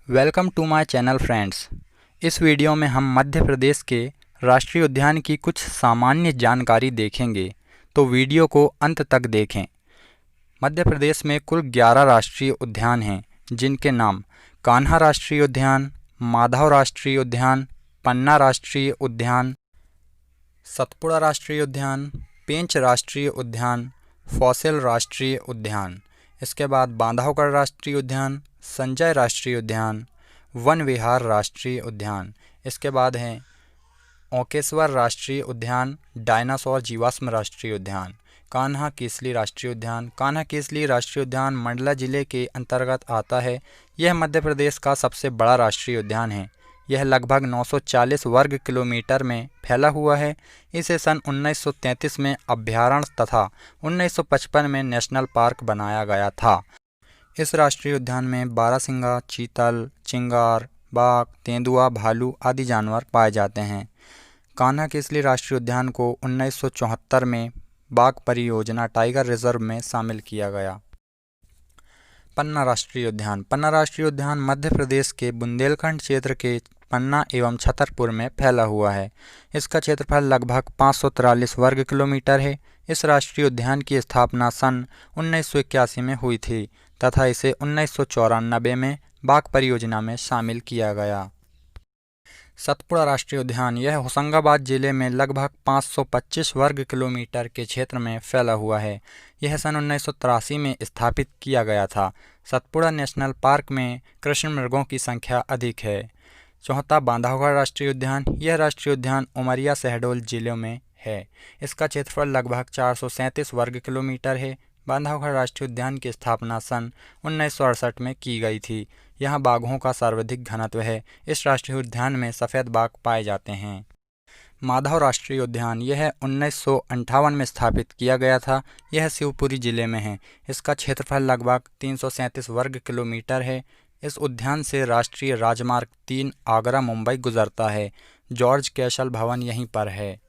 Welcome to my channel friends. इस video में हम मध्य प्रदेश के राष्ट्रीय उद्यान की कुछ सामान्य जानकारी देखेंगे, तो वीडियो को अंत तक देखें। मध्य प्रदेश में कुल 11 राष्ट्रीय उद्यान हैं, जिनके नाम कान्हा राष्ट्रीय उद्यान, माधव राष्ट्रीय उद्यान, पन्ना राष्ट्रीय उद्यान, सतपुड़ा राष्ट्रीय उद्यान, पेंच राष्ट्रीय उद्यान, फॉसिल राष्ट्रीय उद्यान। इसके बाद बांधवगढ़ राष्ट्रीय उद्यान, संजय राष्ट्रीय उद्यान, वन विहार राष्ट्रीय उद्यान। इसके बाद हैं ओंकेश्वर राष्ट्रीय उद्यान, डायनासोर जीवाश्म राष्ट्रीय उद्यान, कान्हा केसली राष्ट्रीय उद्यान। कान्हा केसली राष्ट्रीय उद्यान मंडला जिले के अंतर्गत आता है। यह मध्य प्रदेश का सबसे बड़ा राष्ट्रीय उद्यान है। यह लगभग 940 वर्ग किलोमीटर में फैला हुआ है। इसे सन 1933 में अभयारण्य तथा 1955 में नेशनल पार्क बनाया गया था। इस राष्ट्रीय उद्यान में बारहसिंगा, चीतल, चिंगार, बाघ, तेंदुआ, भालू आदि जानवर पाए जाते हैं। कान्हा केसली राष्ट्रीय उद्यान को 1974 में बाघ परियोजना टाइगर रिजर्व में शामिल किया गया। पन्ना राष्ट्रीय उद्यान। पन्ना राष्ट्रीय उद्यान मध्य प्रदेश के बुंदेलखंड क्षेत्र के पन्ना एवं छतरपुर में फैला हुआ है। इसका क्षेत्रफल लगभग 543 वर्ग किलोमीटर है। इस राष्ट्रीय उद्यान की स्थापना सन 1981 में हुई थी तथा इसे 1994 में बाघ परियोजना में शामिल किया गया। सतपुड़ा राष्ट्रीय उद्यान। यह होशंगाबाद जिले में लगभग 525 वर्ग किलोमीटर के क्षेत्र में फैला हुआ है। यह सन 1983 में स्थापित किया गया था। सतपुड़ा नेशनल पार्क में कृष्ण मृगों की संख्या अधिक है। चौथा बांधवगढ़ राष्ट्रीय उद्यान। यह राष्ट्रीय उद्यान उमरिया शहडोल जिलों में है। इसका क्षेत्रफल लगभग 437 वर्ग किलोमीटर है। बांधवगढ़ राष्ट्रीय उद्यान की स्थापना सन 1968 में की गई थी। यहाँ बाघों का सर्वाधिक घनत्व है। इस राष्ट्रीय उद्यान में सफ़ेद बाघ पाए जाते हैं। माधव राष्ट्रीय उद्यान। यह 1958 में स्थापित किया गया था। यह शिवपुरी जिले में है। इसका क्षेत्रफल लगभग 337 वर्ग किलोमीटर है। इस उद्यान से राष्ट्रीय राजमार्ग 3 आगरा मुंबई गुजरता है। जॉर्ज कैसल भवन यहीं पर है।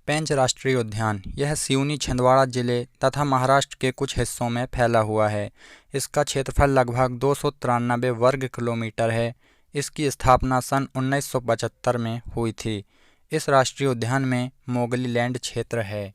पेंच राष्ट्रीय उद्यान। यह सिवनी, छिंदवाड़ा जिले तथा महाराष्ट्र के कुछ हिस्सों में फैला हुआ है। इसका क्षेत्रफल लगभग 293 वर्ग किलोमीटर है। इसकी स्थापना सन 1975 में हुई थी। इस राष्ट्रीय उद्यान में मोगली लैंड क्षेत्र है।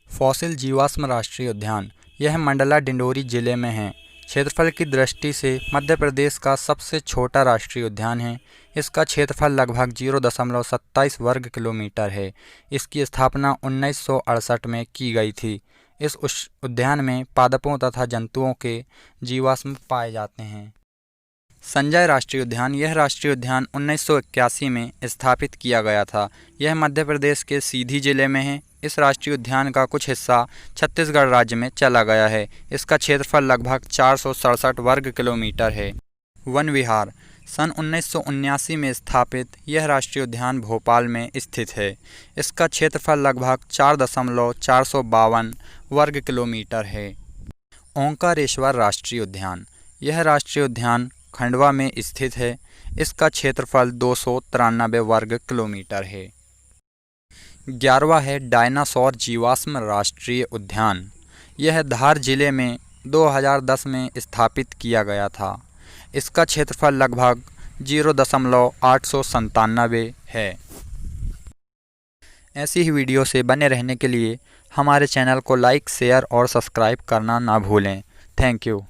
फॉसिल जीवाश्म राष्ट्रीय उद्यान। यह मंडला डिंडोरी जिले में है। क्षेत्रफल की दृष्टि से मध्य प्रदेश का सबसे छोटा राष्ट्रीय उद्यान है। इसका क्षेत्रफल लगभग 0.27 वर्ग किलोमीटर है। इसकी स्थापना 1968 में की गई थी। इस उद्यान में पादपों तथा जंतुओं के जीवाश्म पाए जाते हैं। संजय राष्ट्रीय उद्यान। यह राष्ट्रीय उद्यान 1981 में स्थापित किया गया था। यह मध्य प्रदेश के सीधी जिले में है। इस राष्ट्रीय उद्यान का कुछ हिस्सा छत्तीसगढ़ राज्य में चला गया है। इसका क्षेत्रफल लगभग 467 वर्ग किलोमीटर है। वन विहार। सन 1979 में स्थापित यह राष्ट्रीय उद्यान भोपाल में स्थित है। इसका क्षेत्रफल लगभग 4.452 वर्ग किलोमीटर है। ओंकारेश्वर राष्ट्रीय उद्यान। यह राष्ट्रीय उद्यान खंडवा में स्थित है। इसका क्षेत्रफल 293 वर्ग किलोमीटर है। 11वां है डायनासोर जीवाश्म राष्ट्रीय उद्यान। यह धार जिले में 2010 में स्थापित किया गया था। इसका क्षेत्रफल लगभग 0.897 है। ऐसी ही वीडियो से बने रहने के लिए हमारे चैनल को लाइक, शेयर और सब्सक्राइब करना ना भूलें। Thank you.